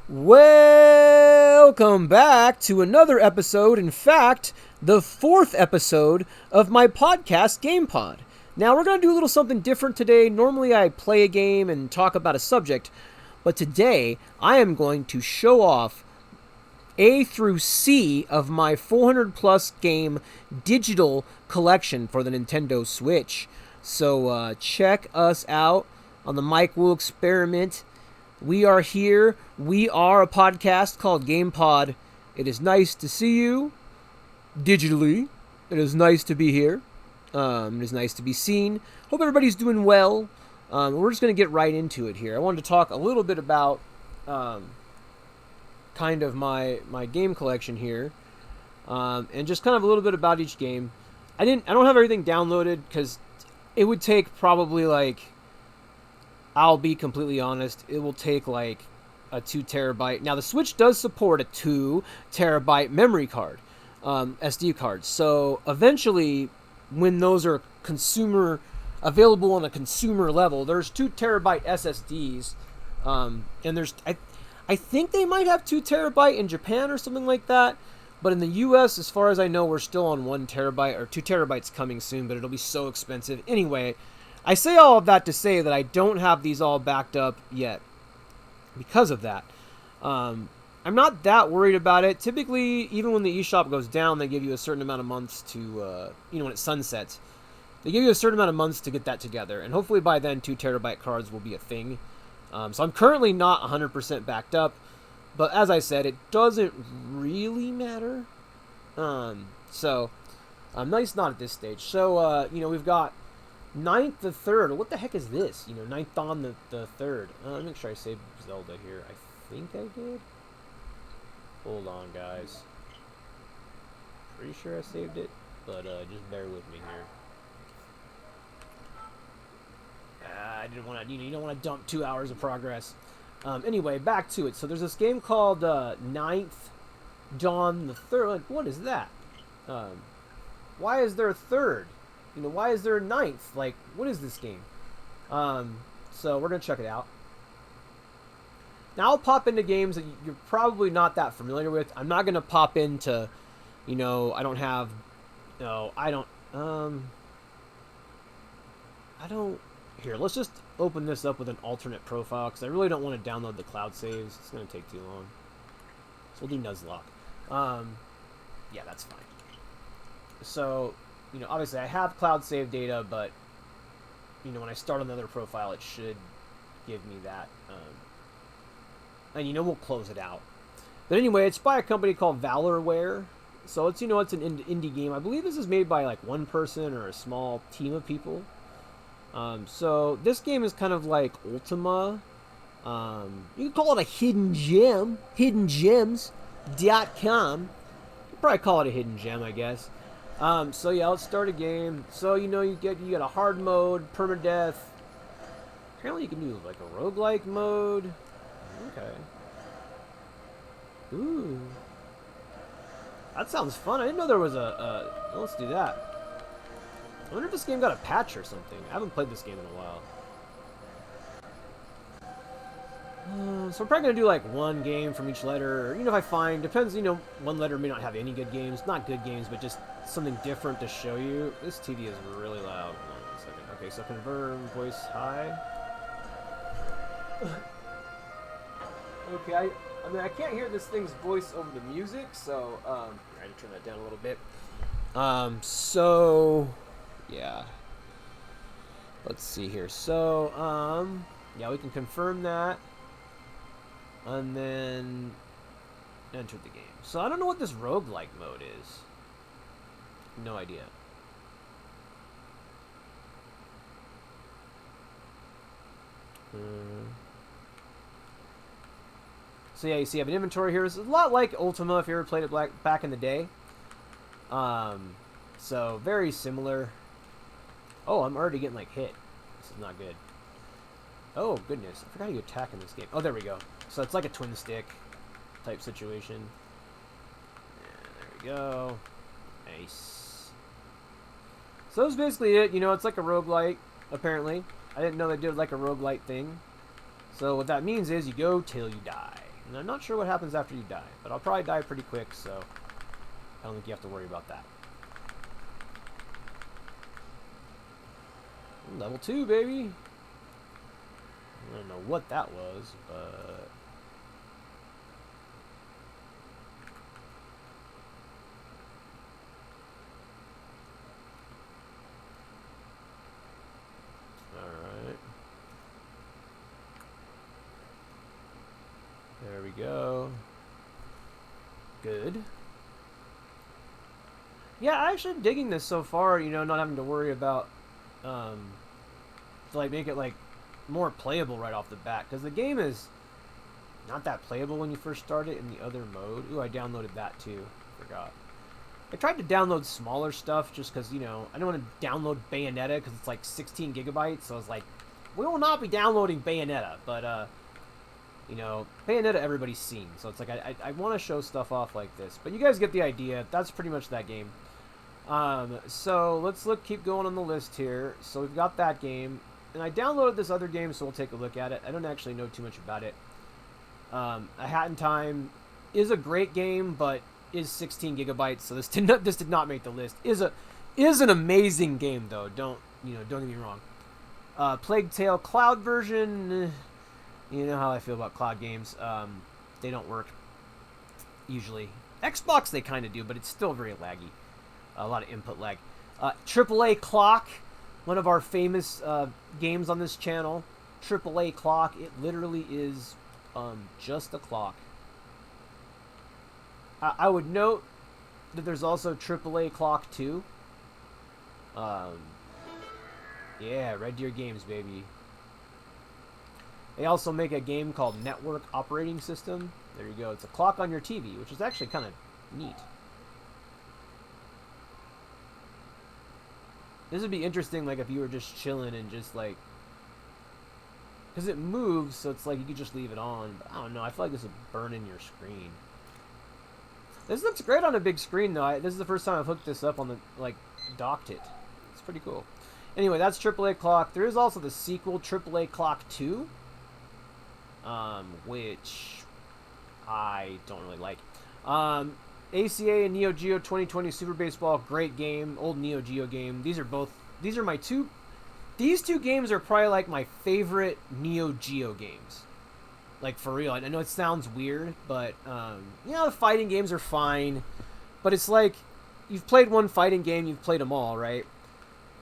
Welcome back to another episode, in fact, the fourth episode of my podcast, GamePod. Now, we're going to do a little something different today. Normally, I play a game and talk about a subject, but today, I am going to show off A through C of my 400-plus game digital collection for the Nintendo Switch. So, check us out on the Mike Wu Experiment. We are here. We are a podcast called GamePod. It is nice to see you digitally. It is nice to be here. It is nice to be seen. Hope everybody's doing well. We're just going to get right into it here. I wanted to talk a little bit about kind of my game collection here, and just kind of a little bit about each game. I don't have everything downloaded because it would take probably I'll be completely honest, it will take like a 2 terabyte. Now, the Switch does support a 2 terabyte memory card, SD card. So eventually, when those are available on a consumer level, there's 2 terabyte SSDs. And I think they might have 2 terabyte in Japan or something like that. But in the US, as far as I know, we're still on 1 terabyte, or 2 terabytes coming soon, but it'll be so expensive. Anyway, I say all of that to say that I don't have these all backed up yet because of that. I'm not that worried about it. Typically, even when the eShop goes down, they give you a certain amount of months to, when it sunsets, they give you a certain amount of months to get that together. And hopefully by then, 2 terabyte cards will be a thing. So I'm currently not 100% backed up. But as I said, it doesn't really matter. So, nice not at this stage. So, we've got Ninth the 3rd. What the heck is this? Ninth on the 3rd. Let me make sure I saved Zelda here. I think I did. Hold on, guys. Pretty sure I saved it, but just bear with me here. I didn't want to. You don't want to dump 2 hours of progress. Anyway, back to it. So there's this game called Ninth Dawn the 3rd. Like, what is that? Why is there a 3rd? Why is there a 9th? Like, what is this game? So we're going to check it out. Now, I'll pop into games that you're probably not that familiar with. I'm not going to pop into, I don't have, here, let's just open this up with an alternate profile, because I really don't want to download the cloud saves. It's going to take too long. So we'll do Nuzlocke. Yeah, that's fine. So, obviously I have cloud save data, but, when I start another profile, it should give me that. And, we'll close it out. But anyway, it's by a company called Valorware. So it's, it's an indie game. I believe this is made by, one person or a small team of people. So this game is kind of like Ultima. You can call it a hidden gem. HiddenGems.com. You probably call it a hidden gem, I guess. So yeah, let's start a game. So you get a hard mode, permadeath. Apparently you can do like a roguelike mode. Okay. Ooh. That sounds fun. I didn't know there was let's do that. I wonder if this game got a patch or something. I haven't played this game in a while. So I'm probably going to do like one game from each letter. Or, if I find, depends, one letter may not have any good games. Not good games, but just something different to show you. This TV is really loud. Hold on a second. Okay, so confirm voice high. Okay, I can't hear this thing's voice over the music, so, I had to turn that down a little bit. So, yeah. Let's see here. So, yeah, we can confirm that. And then enter the game. So I don't know what this roguelike mode is. No idea. So yeah, you see I have an inventory here. It's a lot like Ultima if you ever played it back in the day. So very similar. Oh, I'm already getting hit. This is not good. Oh, goodness. I forgot how you attack in this game. Oh, there we go. So it's like a twin stick type situation. And there we go. Nice. So that's basically it. It's like a roguelite, apparently. I didn't know they did like a roguelite thing. So what that means is you go till you die. And I'm not sure what happens after you die, but I'll probably die pretty quick, so I don't think you have to worry about that. Level 2, baby! I don't know what that was, but... Alright. There we go. Good. Yeah, I'm actually digging this so far, you know, not having to worry about, to, like, make it, like, more playable right off the bat. Because the game is not that playable when you first start it in the other mode. Ooh, I downloaded that, too. Forgot. I tried to download smaller stuff just because, you know, I don't want to download Bayonetta because it's, like, 16 gigabytes. So I was like, we will not be downloading Bayonetta. But, you know, Bayonetta everybody's seen. So it's like, I want to show stuff off like this. But you guys get the idea. That's pretty much that game. So let's keep going on the list here. So we've got that game. And I downloaded this other game, so we'll take a look at it. I don't actually know too much about it. A Hat in Time is a great game, but is 16 gigabytes, so this did not make the list. Is an amazing game though. Don't get me wrong. Plague Tale Cloud version. You know how I feel about cloud games. They don't work usually. Xbox they kind of do, but it's still very laggy. A lot of input lag. AAA Clock, one of our famous games on this channel. AAA Clock. It literally is just a clock. I would note that there's also AAA Clock 2. Yeah, Red Deer Games, baby. They also make a game called Network Operating System. There you go. It's a clock on your TV, which is actually kind of neat. This would be interesting, like, if you were just chilling and just, like... Because it moves, so it's like you could just leave it on. But I don't know. I feel like this would burn in your screen. This looks great on a big screen, though. This is the first time I've hooked this up on the, like, docked it. It's pretty cool. Anyway, that's AAA Clock. There is also the sequel, AAA Clock 2. Which I don't really like. ACA and Neo Geo 2020 Super Baseball, great game. Old Neo Geo game. These are my two... These two games are probably, like, my favorite Neo Geo games. Like, for real. I know it sounds weird, but, you know, the fighting games are fine. But it's like, you've played one fighting game, you've played them all, right?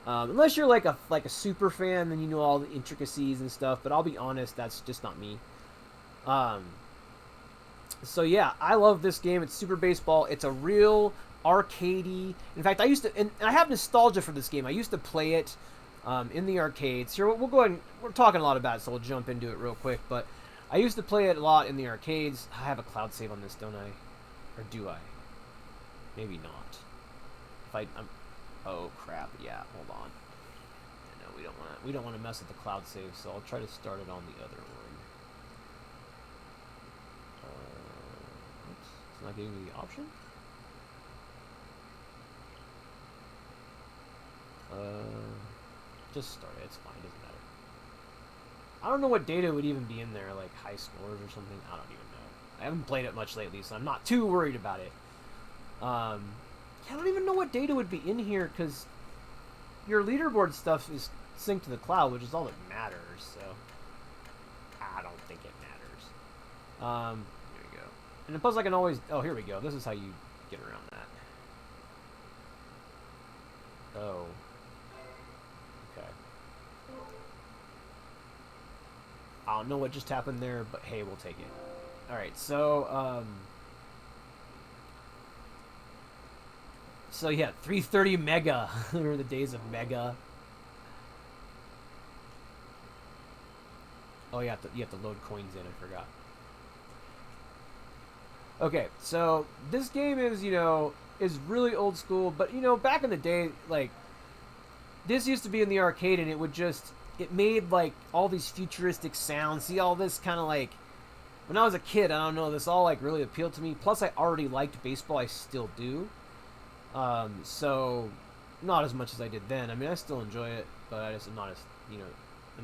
Unless you're, like a super fan, then you know all the intricacies and stuff. But I'll be honest, that's just not me. So, yeah, I love this game. It's Super Baseball. It's a real arcadey. In fact, I used to... And I have nostalgia for this game. I used to play it in the arcades. Here, we'll go ahead and... We're talking a lot about it, so we'll jump into it real quick. But... I used to play it a lot in the arcades. I have a cloud save on this, don't I? Or do I? Maybe not. If oh crap! Yeah, hold on. No, we don't want to mess with the cloud save, so I'll try to start it on the other one. Oops, it's not giving me the option. Just start it. It's fine. Doesn't matter. I don't know what data would even be in there, like high scores or something. I don't even know. I haven't played it much lately, so I'm not too worried about it. I don't even know what data would be in here, because your leaderboard stuff is synced to the cloud, which is all that matters, so I don't think it matters. Here we go. And plus I can always... Oh, here we go. This is how you get around that. Oh. I don't know what just happened there, but hey, we'll take it. Alright, so, so yeah, 330 mega. Remember the days of mega? Oh, you have to load coins in, I forgot. Okay, so this game is, you know, is really old school, but, you know, back in the day, like, this used to be in the arcade and it would just... It made, like, all these futuristic sounds. See, all this kind of, like... When I was a kid, I don't know, this all, like, really appealed to me. Plus, I already liked baseball. I still do. So, not as much as I did then. I mean, I still enjoy it, but I just am not as, you know,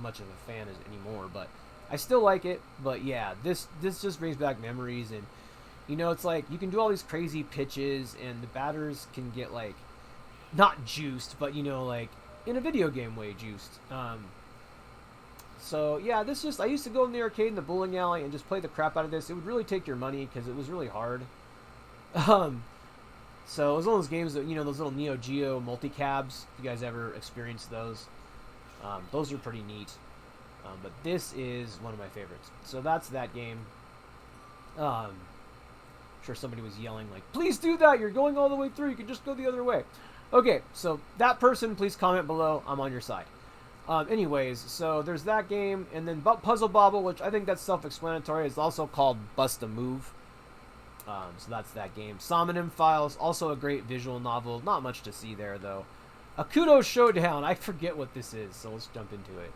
much of a fan as anymore. But, I still like it, but yeah, this just brings back memories. And you know, it's like you can do all these crazy pitches, and the batters can get like not juiced, but you know, like in a video game way juiced. So yeah, this just I used to go in the arcade in the bowling alley and just play the crap out of this. It would really take your money because it was really hard. Um, so it was one of those games that, you know, those little Neo Geo multi-cabs. If you guys ever experienced those are pretty neat. But this is one of my favorites. So that's that game. I'm sure somebody was yelling like, "Please do that! You're going all the way through. You can just go the other way." Okay, so that person, please comment below. I'm on your side. Anyways, so there's that game, and then Puzzle Bobble, which I think that's self-explanatory, is also called Bust a Move. So that's that game. Somonym Files, also a great visual novel. Not much to see there, though. Akudo Showdown. I forget what this is, so let's jump into it.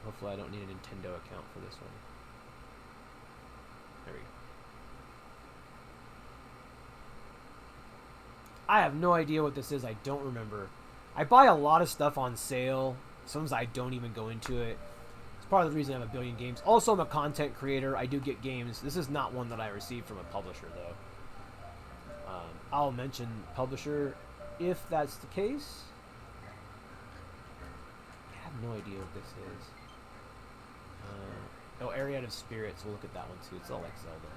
Hopefully I don't need a Nintendo account for this one. There we go. I have no idea what this is. I don't remember. I buy a lot of stuff on sale. Sometimes I don't even go into it. It's part of the reason I have a billion games. Also, I'm a content creator. I do get games. This is not one that I received from a publisher, though. I'll mention publisher if that's the case. I have no idea what this is. Oh, Ariad of Spirits. We'll look at that one, too. It's all like Zelda.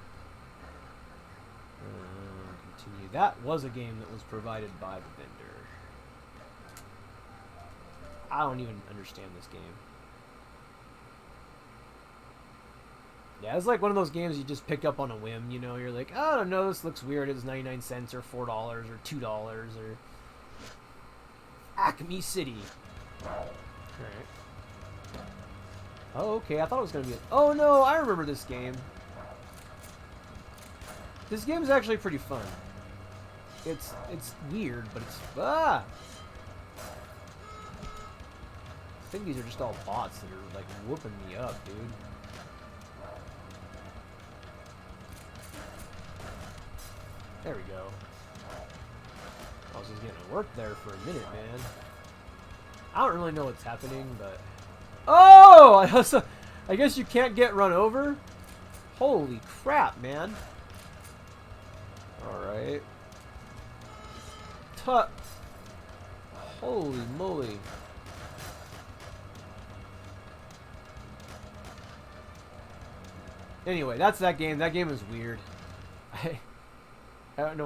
Continue. That was a game that was provided by the vendor. I don't even understand this game. Yeah, it's like one of those games you just pick up on a whim, you know? You're like, oh, I don't know, this looks weird. It's 99 cents or $4 or $2 or... Acme City. Alright. Oh, okay, I thought it was going to be... Oh, no, I remember this game. This game is actually pretty fun. It's weird, but it's... Ah! I think these are just all bots that are, like, whooping me up, dude. There we go. I was just getting to work there for a minute, man. I don't really know what's happening, but... Oh! I guess you can't get run over? Holy crap, man. Alright. Tut. Holy moly. Anyway, that's that game. That game is weird. I don't know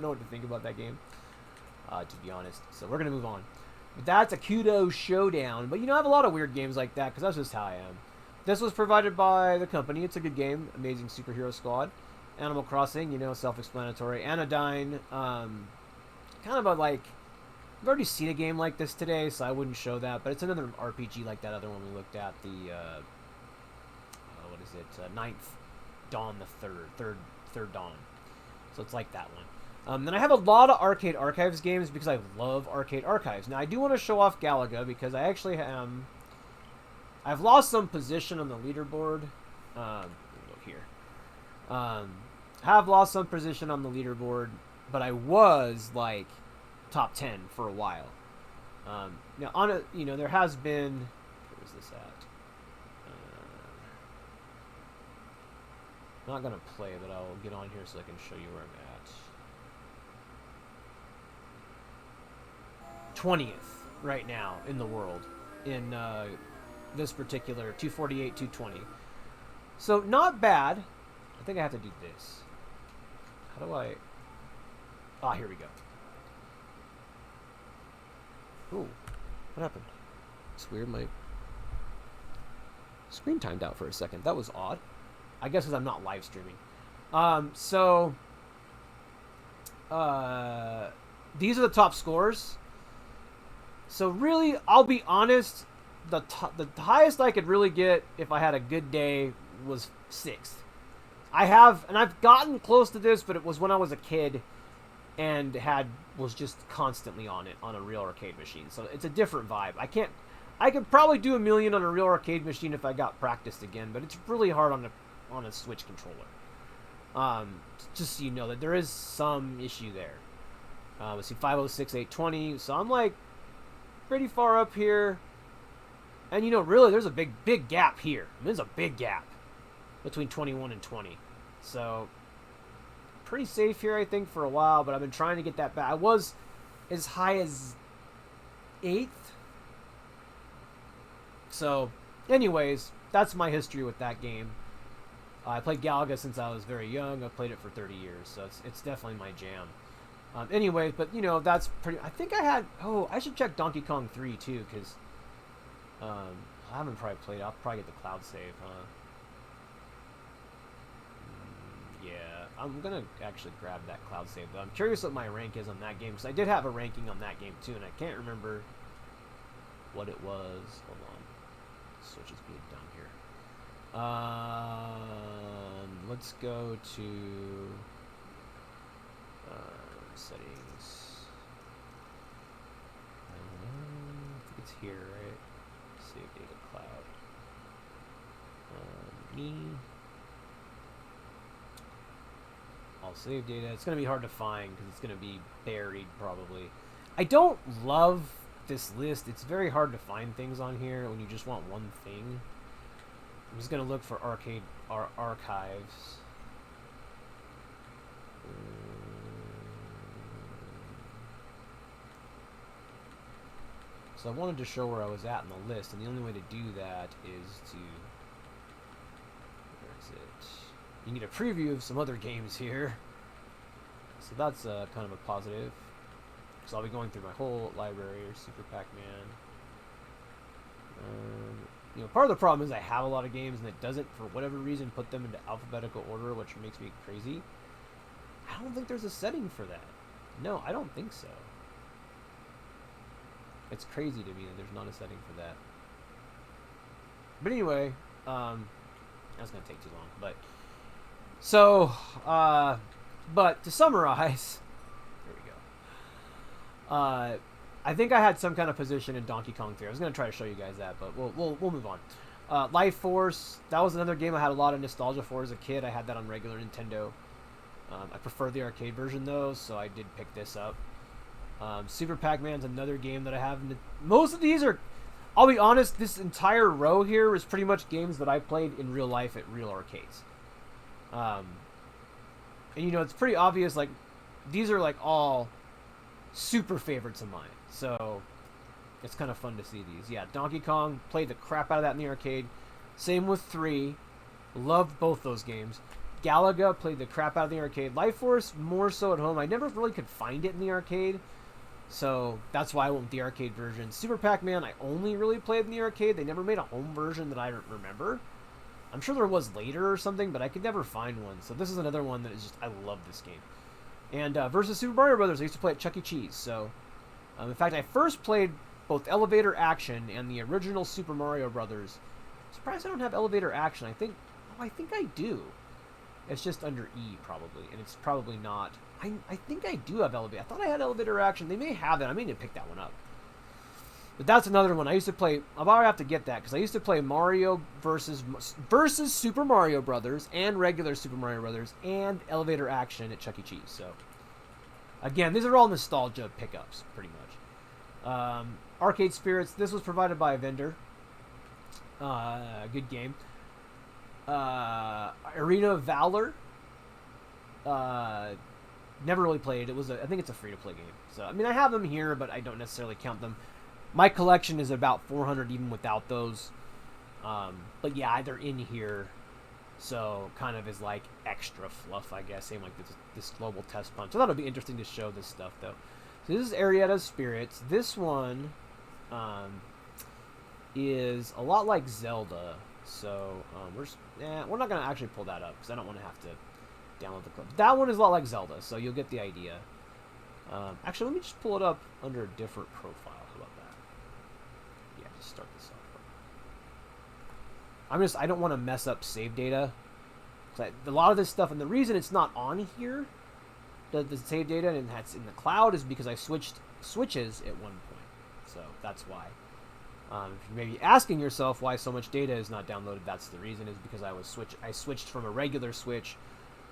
what to think about that game, to be honest. So we're gonna move on. But that's Akudo Showdown. But you know, I have a lot of weird games like that because that's just how I am. This was provided by the company. It's a good game. Amazing Superhero Squad. Animal Crossing, you know, self-explanatory. Anodyne, kind of a like... I've already seen a game like this today, so I wouldn't show that. But it's another RPG like that other one we looked at. The, what is it? Ninth Dawn, the third Dawn. So it's like that one. Then I have a lot of Arcade Archives games because I love Arcade Archives. Now, I do want to show off Galaga because I actually am... I've lost some position on the leaderboard. Let me look here. Have lost some position on the leaderboard, but I was, like, top 10 for a while. Now, on a, you know, there has been... Where is this at? I'm not going to play, but I'll get on here so I can show you where I'm at. 20th right now in the world in this particular 248, 220. So not bad. I think I have to do this. How do I... Ah, here we go. Ooh, what happened? It's weird, my screen timed out for a second. That was odd. I guess because I'm not live streaming. These are the top scores. So really, I'll be honest, the highest I could really get if I had a good day was 6th. I've gotten close to this, but it was when I was a kid and was just constantly on it on a real arcade machine. So it's a different vibe. I could probably do 1,000,000 on a real arcade machine if I got practiced again, but it's really hard on a Switch controller. Just so you know that there is some issue there. Let's see, 506, 820. So I'm like pretty far up here. And, really, there's a big gap here. There's a big gap between 21 and 20. So, pretty safe here, I think, for a while. But I've been trying to get that back. I was as high as 8th. So, anyways, that's my history with that game. I played Galaga since I was very young. I've played it for 30 years. So, it's definitely my jam. Anyways, but, that's pretty... I think I had... Oh, I should check Donkey Kong 3, too, because... I haven't probably played. I'll probably get the cloud save, huh? Yeah, I'm gonna actually grab that cloud save. But I'm curious what my rank is on that game, because I did have a ranking on that game too, and I can't remember what it was. Hold on, Switch is being dumb here. Let's go to settings. I think it's here, right? Save data cloud. Me. I'll save data. It's going to be hard to find because it's going to be buried probably. I don't love this list. It's very hard to find things on here when you just want one thing. I'm just going to look for arcade archives. So I wanted to show where I was at in the list, and the only way to do that is to... Where is it? You need a preview of some other games here. So that's kind of a positive. So I'll be going through my whole library, or Super Pac-Man. Part of the problem is I have a lot of games, and it doesn't, for whatever reason, put them into alphabetical order, which makes me crazy. I don't think there's a setting for that. No, I don't think so. It's crazy to me that there's not a setting for that. But anyway, that's going to take too long. But, so, but to summarize, there we go. I think I had some kind of position in Donkey Kong 3. I was going to try to show you guys that, but we'll move on. Life Force, that was another game I had a lot of nostalgia for as a kid. I had that on regular Nintendo. I prefer the arcade version, though, so I did pick this up. Super Pac-Man's another game that I have. Most of these are, I'll be honest, this entire row here is pretty much games that I played in real life at real arcades. And it's pretty obvious, like, these are like all super favorites of mine. So, it's kind of fun to see these. Yeah, Donkey Kong, played the crap out of that in the arcade. Same with 3. Loved both those games. Galaga, played the crap out of the arcade. Life Force, more so at home. I never really could find it in the arcade. So, that's why I went with the arcade version. Super Pac-Man, I only really played in the arcade. They never made a home version that I remember. I'm sure there was later or something, but I could never find one. So, this is another one that is just, I love this game. And versus Super Mario Brothers, I used to play at Chuck E. Cheese. So, in fact, I first played both Elevator Action and the original Super Mario Brothers. Surprised I don't have Elevator Action. I think I do. It's just under E, probably, and it's probably not. I think I do have Elevator. I thought I had Elevator Action. They may have it. I may need to pick that one up. But that's another one. I used to play... I'll probably have to get that, because I used to play Mario versus Super Mario Brothers, and regular Super Mario Brothers, and Elevator Action at Chuck E. Cheese. So, again, these are all nostalgia pickups, pretty much. Arcade Spirits. This was provided by a vendor. Good game. Arena of Valor. Never really played. It was I think it's a free-to-play game. So, I mean, I have them here, but I don't necessarily count them. My collection is about 400 even without those. But yeah, they're in here. So, kind of is like extra fluff, I guess. Same like this Global Test Punch. I thought it would be interesting to show this stuff, though. So, this is Arietta's Spirits. This one is a lot like Zelda. So, we're not going to actually pull that up because I don't want to have to download the clip. That one is a lot like Zelda, so you'll get the idea. Actually, let me just pull it up under a different profile. How about that? Yeah, just start this off. I don't want to mess up save data. A lot of this stuff, and the reason it's not on here, the save data, and that's in the cloud, is because I switched switches at one point. So, that's why. If you're maybe asking yourself why so much data is not downloaded, that's the reason, is because I switched from a regular Switch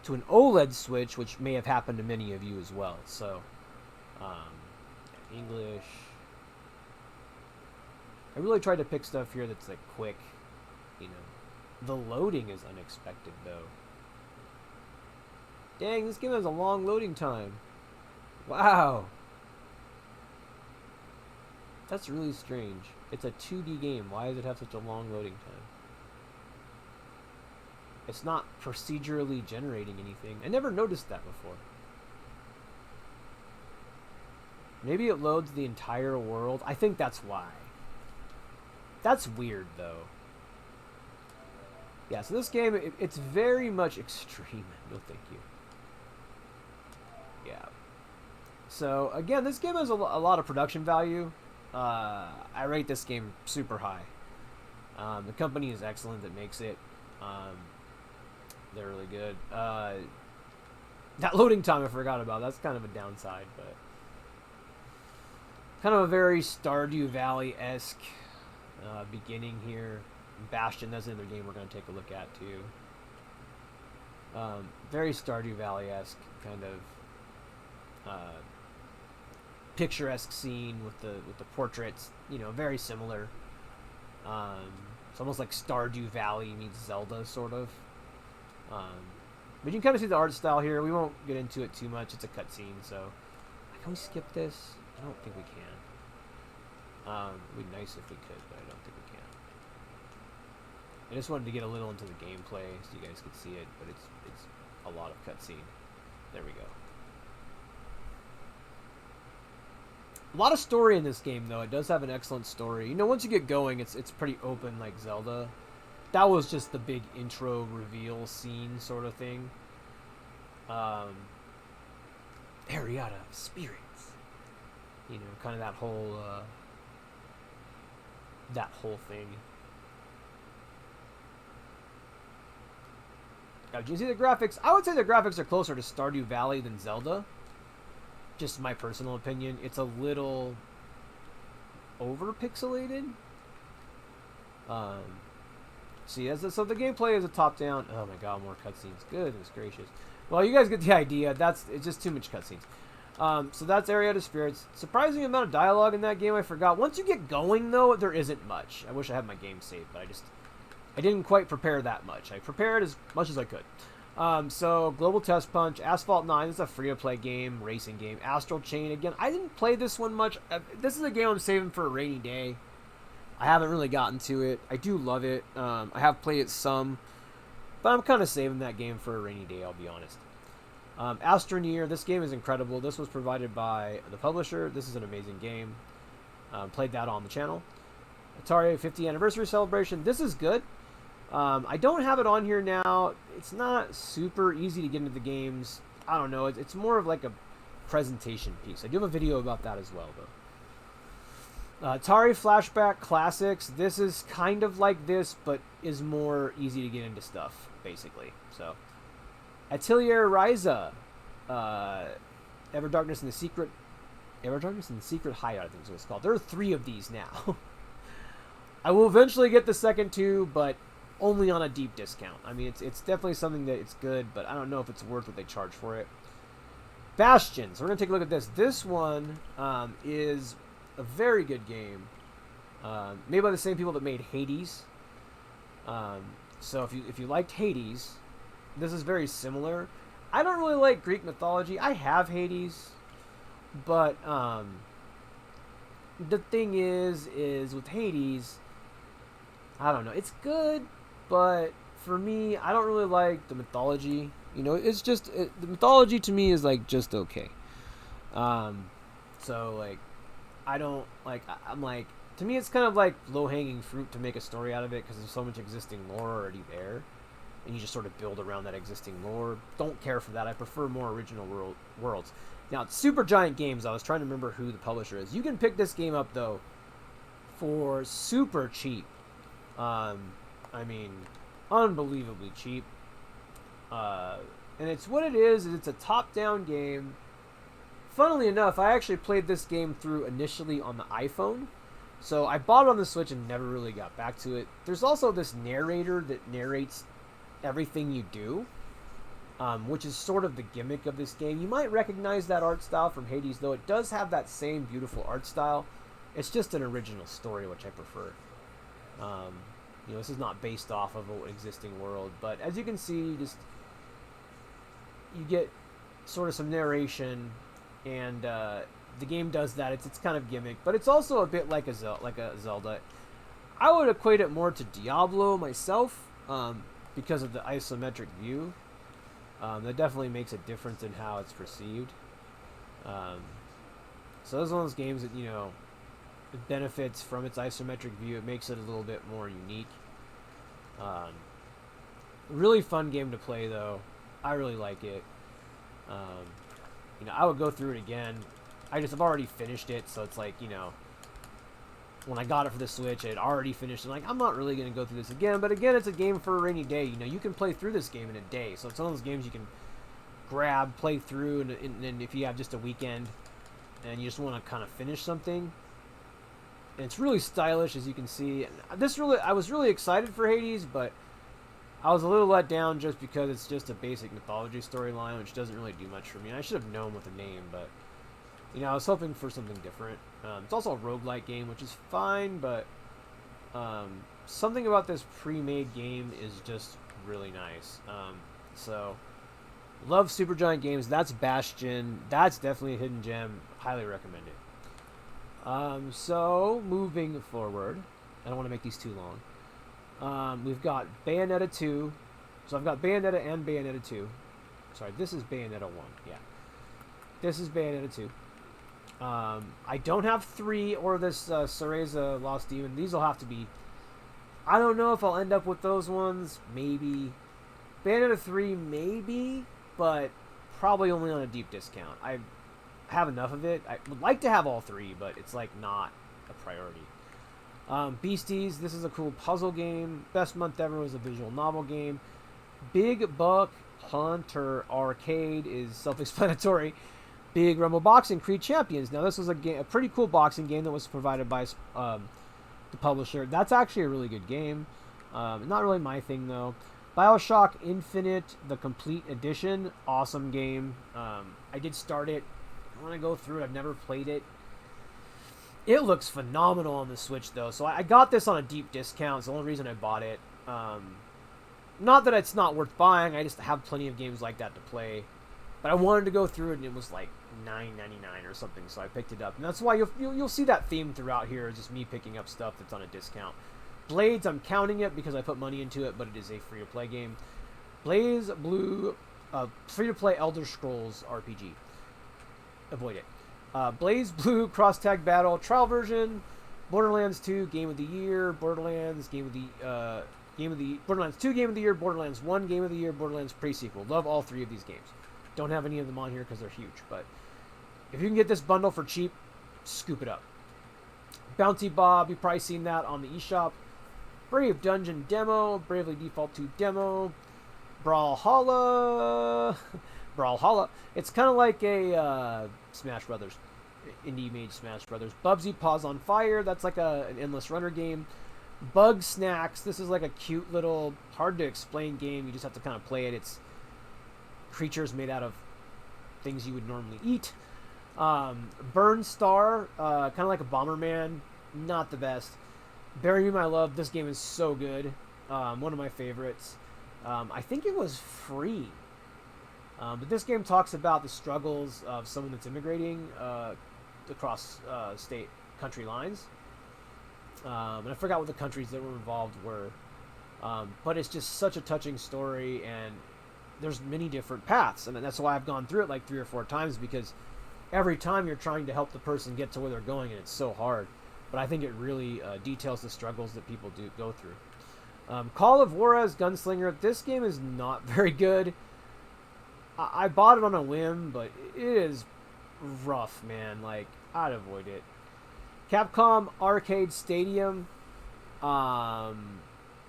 to an OLED Switch, which may have happened to many of you as well. So, English. I really tried to pick stuff here that's like quick, you know. The loading is unexpected though. Dang, this game has a long loading time. Wow. That's really strange. It's a 2D game. Why does it have such a long loading time? It's not procedurally generating anything. I never noticed that before. Maybe it loads the entire world. I think that's why. That's weird, though. Yeah, so this game, it's very much extreme. No, thank you. Yeah. So, again, this game has a lot of production value. I rate this game super high. The company is excellent that makes it. They're really good. That loading time I forgot about. That's kind of a downside, but kind of a very Stardew Valley-esque beginning here. Bastion, that's another game we're going to take a look at too. Very Stardew Valley-esque kind of picturesque scene with the portraits. You know, very similar. It's almost like Stardew Valley meets Zelda, sort of. But you can kind of see the art style here. We won't get into it too much. It's a cutscene, so can we skip this? I don't think we can. It'd be nice if we could, but I don't think we can. I just wanted to get a little into the gameplay so you guys could see it, but it's a lot of cutscene. There we go. A lot of story in this game, though. It does have an excellent story. You know, once you get going, it's pretty open like Zelda. That was just the big intro reveal scene sort of thing. Area of spirits. You know, kind of that whole thing. Now, do you see the graphics? I would say the graphics are closer to Stardew Valley than Zelda. Just my personal opinion. It's a little over-pixelated. See, so the gameplay is a top-down. Oh my god, more cutscenes. Goodness gracious. Well, you guys get the idea. It's just too much cutscenes. So that's Area of Spirits. Surprising amount of dialogue in that game. I forgot. Once you get going, though, there isn't much. I wish I had my game saved, but I didn't quite prepare that much. I prepared as much as I could. So Global Test Punch, Asphalt 9. This is a free-to-play game, racing game. Astral Chain. Again, I didn't play this one much. This is a game I'm saving for a rainy day. I haven't really gotten to it. I do love it. I have played it some, but I'm kind of saving that game for a rainy day, I'll be honest. Astroneer, this game is incredible. This was provided by the publisher. This is an amazing game. Played that on the channel. Atari 50th Anniversary Celebration. This is good. I don't have it on here now. It's not super easy to get into the games. I don't know. It's more of like a presentation piece. I do have a video about that as well, though. Atari Flashback Classics. This is kind of like this, but is more easy to get into stuff, basically. So, Atelier Ryza, Everdarkness and the Secret Hideout, I think is what it's called. There are 3 of these now. I will eventually get the second 2, but only on a deep discount. I mean, it's definitely something that it's good, but I don't know if it's worth what they charge for it. Bastion. So we're gonna take a look at this. This one is a very good game, made by the same people that made Hades. So if you liked Hades, this is very similar. I don't really like Greek mythology. I have Hades, but the thing is with Hades, I don't know. It's good, but for me, I don't really like the mythology. You know, it's just the mythology to me is like just okay. So like, I don't like. I'm like, to me, it's kind of like low-hanging fruit to make a story out of it because there's so much existing lore already there, and you just sort of build around that existing lore. Don't care for that. I prefer more original worlds. Now, it's Super Giant Games. I was trying to remember who the publisher is. You can pick this game up though for super cheap. I mean, unbelievably cheap. And it's what it is. It's a top-down game. Funnily enough, I actually played this game through initially on the iPhone. So I bought it on the Switch and never really got back to it. There's also this narrator that narrates everything you do, which is sort of the gimmick of this game. You might recognize that art style from Hades, though. It does have that same beautiful art style. It's just an original story, which I prefer. This is not based off of an existing world, but as you can see, you get sort of some narration, and the game does that. It's kind of gimmick, but it's also a bit like a Zelda. I would equate it more to Diablo myself, because of the isometric view. That definitely makes a difference in how it's perceived. So it's one of those games that, it benefits from its isometric view. It makes it a little bit more unique. Really fun game to play, though. I really like it. I would go through it again. I've already finished it, so it's like, when I got it for the Switch, I had already finished it. Like, I'm not really going to go through this again, but again, it's a game for a rainy day. You can play through this game in a day, so it's one of those games you can grab, play through, and if you have just a weekend and you just want to kind of finish something. And it's really stylish, as you can see. I was really excited for Hades, but I was a little let down just because it's just a basic mythology storyline, which doesn't really do much for me. And I should have known with the name, but I was hoping for something different. It's also a roguelike game, which is fine, but something about this pre-made game is just really nice. So, love Supergiant Games. That's Bastion. That's definitely a hidden gem. Highly recommend it. So, moving forward. I don't want to make these too long. We've got Bayonetta 2. So, I've got Bayonetta and Bayonetta 2. Sorry, this is Bayonetta 1. Yeah. This is Bayonetta 2. I don't have 3 or this Cereza Lost Demon. These will have to be... I don't know if I'll end up with those ones. Maybe. Bayonetta 3, maybe. But probably only on a deep discount. I have enough of it. I would like to have all 3, but it's like not a priority. Beasties. This is a cool puzzle game. Best Month Ever was a visual novel game. Big Buck Hunter Arcade is self-explanatory. Big Rumble Boxing Creed Champions. Now, this was a pretty cool boxing game that was provided by the publisher. That's actually a really good game. Not really my thing, though. BioShock Infinite, the Complete Edition. Awesome game. I did start it. I want to go through it. I've never played it. It looks phenomenal on the Switch, though. So I got this on a deep discount. It's the only reason I bought it. Not that it's not worth buying. I just have plenty of games like that to play. But I wanted to go through it, and it was like $9.99 or something, so I picked it up. And that's why you'll see that theme throughout here, is just me picking up stuff that's on a discount. Blades, I'm counting it because I put money into it, but it is a free-to-play game. Blaze Blue, free-to-play Elder Scrolls RPG. Avoid it. Blaze Blue Cross Tag Battle Trial Version. Borderlands 2 Game of the Year. Borderlands Game of the Borderlands 2 Game of the Year. Borderlands 1 Game of the Year. Borderlands pre-sequel. Love all 3 of these games. Don't have any of them on here because they're huge, but if you can get this bundle for cheap, scoop it up. Bounty Bob, you've probably seen that on the eShop. Brave Dungeon Demo, Bravely Default 2 Demo, Brawlhalla. It's kind of like a Smash Brothers, indie made Smash Brothers. Bubsy Paws on Fire, that's like an endless runner game. Bug Snacks, this is like a cute little, hard to explain game. You just have to kind of play it. It's creatures made out of things you would normally eat. Burn Star, kind of like a Bomberman, not the best. Bury Me My Love, this game is so good. One of my favorites. I think it was free. But this game talks about the struggles of someone that's immigrating across state country lines. And I forgot what the countries that were involved were. But it's just such a touching story, and there's many different paths, and that's why I've gone through it like 3 or 4 times, because every time you're trying to help the person get to where they're going, and it's so hard. But I think it really details the struggles that people do go through. Call of Juarez Gunslinger. This game is not very good. I bought it on a whim, but it is rough, man. Like, I'd avoid it. Capcom Arcade Stadium.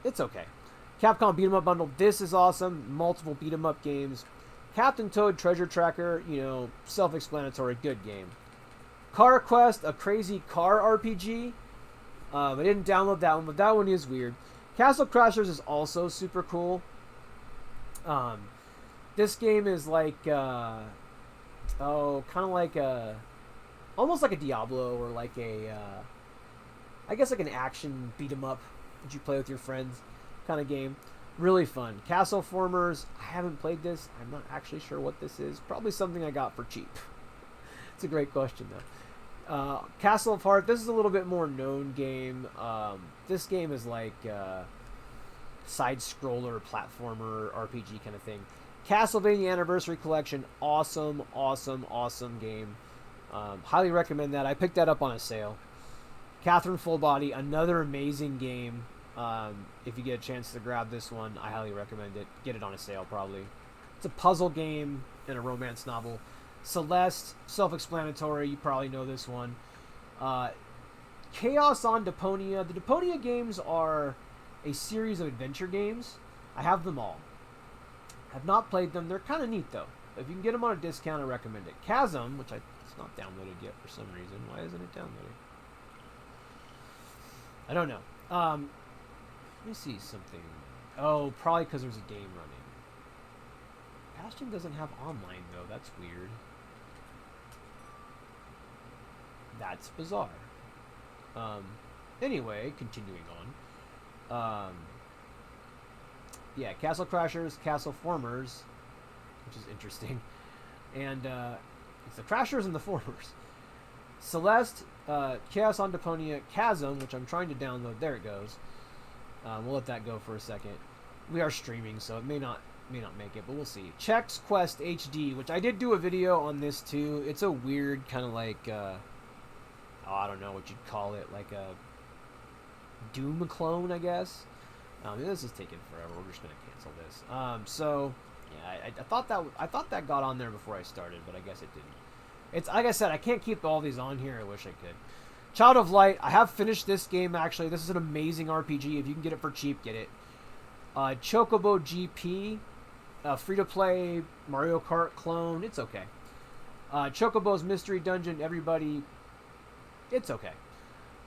It's okay. Capcom Beat 'em Up Bundle. This is awesome. Multiple beat 'em up games. Captain Toad Treasure Tracker. Self-explanatory. Good game. Car Quest, a crazy car RPG. I didn't download that one, but that one is weird. Castle Crashers is also super cool. This game is like, kind of like a almost like a Diablo or like a, I guess like an action beat 'em up that you play with your friends kind of game. Really fun. Castle Formers, I haven't played this. I'm not actually sure what this is. Probably something I got for cheap. It's a great question though. Castle of Heart, this is a little bit more known game. This game is like side-scroller, platformer, RPG kind of thing. Castlevania Anniversary Collection, awesome, awesome, awesome game. Highly recommend that. I picked that up on a sale. Catherine Full Body, another amazing game. If you get a chance to grab this one, I highly recommend it. Get it on a sale, probably. It's a puzzle game and a romance novel. Celeste, self-explanatory. You probably know this one. Chaos on Deponia. The Deponia games are a series of adventure games. I have them all. Have not played them. They're kind of neat, though. If you can get them on a discount, I recommend it. Chasm, which it's not downloaded yet for some reason. Why isn't it downloaded? I don't know. Let me see something. Oh, probably because there's a game running. Bastion doesn't have online, though. That's weird. That's bizarre. Anyway, continuing on. Yeah, Castle Crashers, Castle Formers, which is interesting. And it's the Crashers and the Formers. Celeste, Chaos on Deponia, Chasm, which I'm trying to download. There it goes. We'll let that go for a second. We are streaming, so it may not make it, but we'll see. Chex Quest HD, which I did do a video on this too. It's a weird kind of like, I don't know what you'd call it, like a Doom clone, I guess. This is taking forever. We're just gonna cancel this. So yeah, I thought that got on there before I started, but I guess it didn't. It's like I said, I can't keep all these on here. I wish I could. Child of Light. I have finished this game actually. This is an amazing RPG. If you can get it for cheap, get it. Chocobo GP, free-to-play Mario Kart clone. It's okay. Chocobo's Mystery Dungeon. Everybody, it's okay.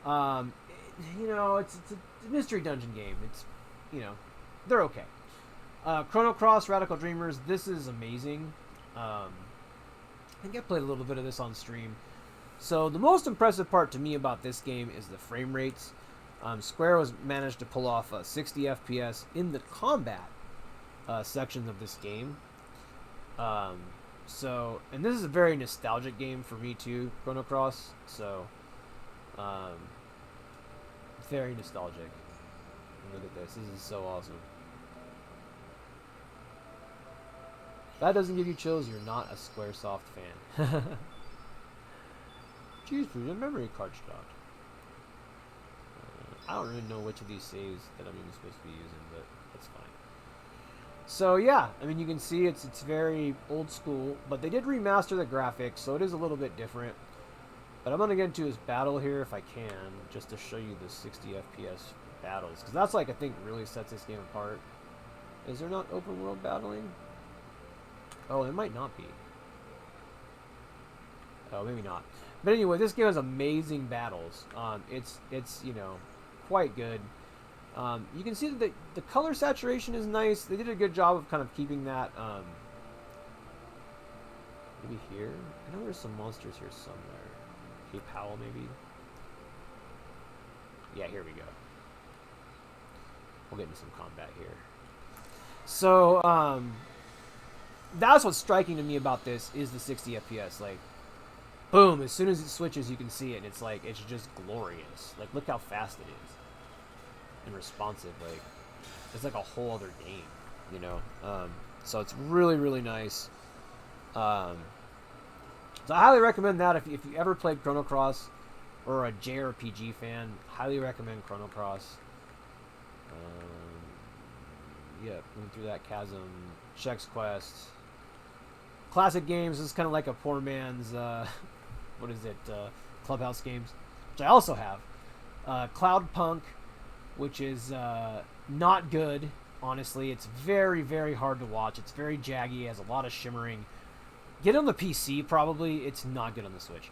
You know, it's a Mystery Dungeon game. It's, you know, they're okay. Chrono Cross Radical Dreamers. This is amazing. I think I played a little bit of this on stream. So the most impressive part to me about this game is the frame rates. Square has managed to pull off 60 FPS in the combat sections of this game. So, and this is a very nostalgic game for me too, Chrono Cross. So, very nostalgic. Look at this. This is so awesome. If that doesn't give you chills, you're not a Squaresoft fan. Jeez, please, a memory card stock. I don't really know which of these saves that I'm even supposed to be using, but that's fine. So yeah, I mean, you can see it's very old school, but they did remaster the graphics, so it is a little bit different. But I'm gonna get into his battle here if I can, just to show you the 60 FPS battles, because that's like I think really sets this game apart. Is there not open world battling? Oh, it might not be. Oh, maybe not. But anyway, this game has amazing battles. It's you know, quite good. You can see that the color saturation is nice. They did a good job of kind of keeping that. Maybe here. I know there's some monsters here somewhere. Hey, Powell, maybe. Yeah, here we go. We'll get into some combat here. So, that's what's striking to me about this is the 60 FPS. Like, boom! As soon as it switches, you can see it. And it's like it's just glorious. Like, look how fast it is and responsive. Like, it's like a whole other game, you know. So it's really, really nice. So I highly recommend that if you ever played Chrono Cross or a JRPG fan. Highly recommend Chrono Cross. Yeah, moving through that chasm. Chex Quest. Classic games is kind of like a poor man's, what is it, Clubhouse games, which I also have. Cloud Punk, which is not good, honestly. It's very, very hard to watch. It's very jaggy, has a lot of shimmering. Get it on the PC, probably. It's not good on the Switch.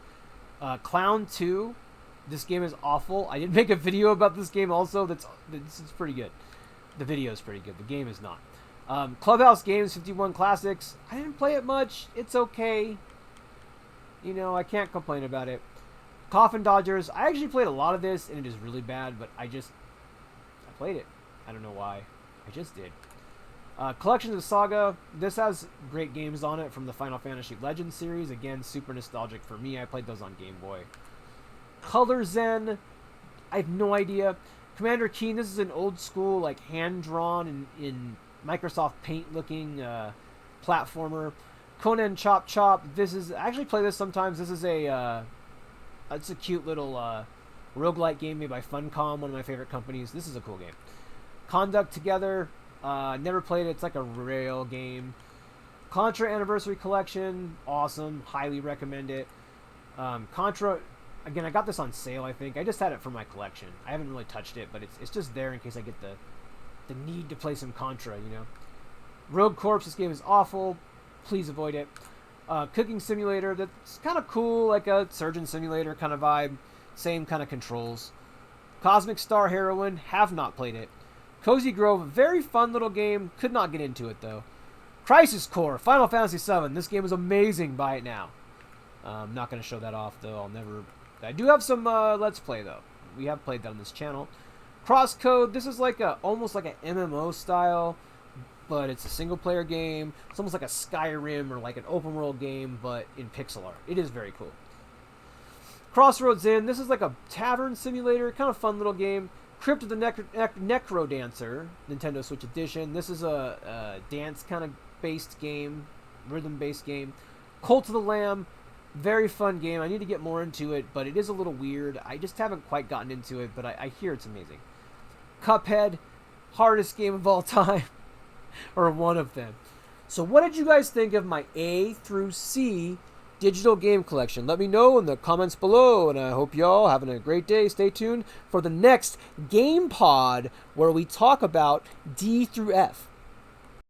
Clown 2, this game is awful. I did make a video about this game also. It's pretty good. The video is pretty good. The game is not. Clubhouse Games 51 Classics. I didn't play it much. It's okay. You know, I can't complain about it. Coffin Dodgers. I actually played a lot of this, and it is really bad, but I played it. I don't know why. I just did. Collections of Saga. This has great games on it from the Final Fantasy Legends series. Again, super nostalgic for me. I played those on Game Boy. Color Zen. I have no idea. Commander Keen. This is an old school, like hand-drawn in Microsoft Paint looking platformer. Conan Chop Chop. This is, I actually play this sometimes. This is it's a cute little roguelike game made by Funcom, one of my favorite companies. This is a cool game. Conduct Together. Never played it. It's like a rail game. Contra Anniversary Collection. Awesome. Highly recommend it. Contra, again, I got this on sale, I think. I just had it for my collection. I haven't really touched it, but it's just there in case I get the need to play some Contra, you know. Rogue Corps. This game is awful. Please avoid it. Cooking Simulator. That's kind of cool, like a Surgeon Simulator kind of vibe. Same kind of controls. Cosmic Star Heroine. Have not played it. Cozy Grove. Very fun little game. Could not get into it, though. Crisis Core. Final Fantasy VII. This game is amazing. Buy it now. I'm not going to show that off, though. I do have some Let's Play, though. We have played that on this channel. Crosscode. This is like almost like an MMO style, but it's a single-player game. It's almost like a Skyrim or like an open-world game, but in pixel art. It is very cool. Crossroads Inn. This is like a tavern simulator. Kind of fun little game. Crypt of the Necro Dancer. Nintendo Switch Edition. This is a dance kind of based game. Rhythm-based game. Cult of the Lamb. Very fun game. I need to get more into it, but it is a little weird. I just haven't quite gotten into it, but I hear it's amazing. Cuphead. Hardest game of all time. Or one of them. So what did you guys think of my A through C digital game collection? Let me know in the comments below, and I hope y'all having a great day. Stay tuned for the next Game Pod where we talk about D through F.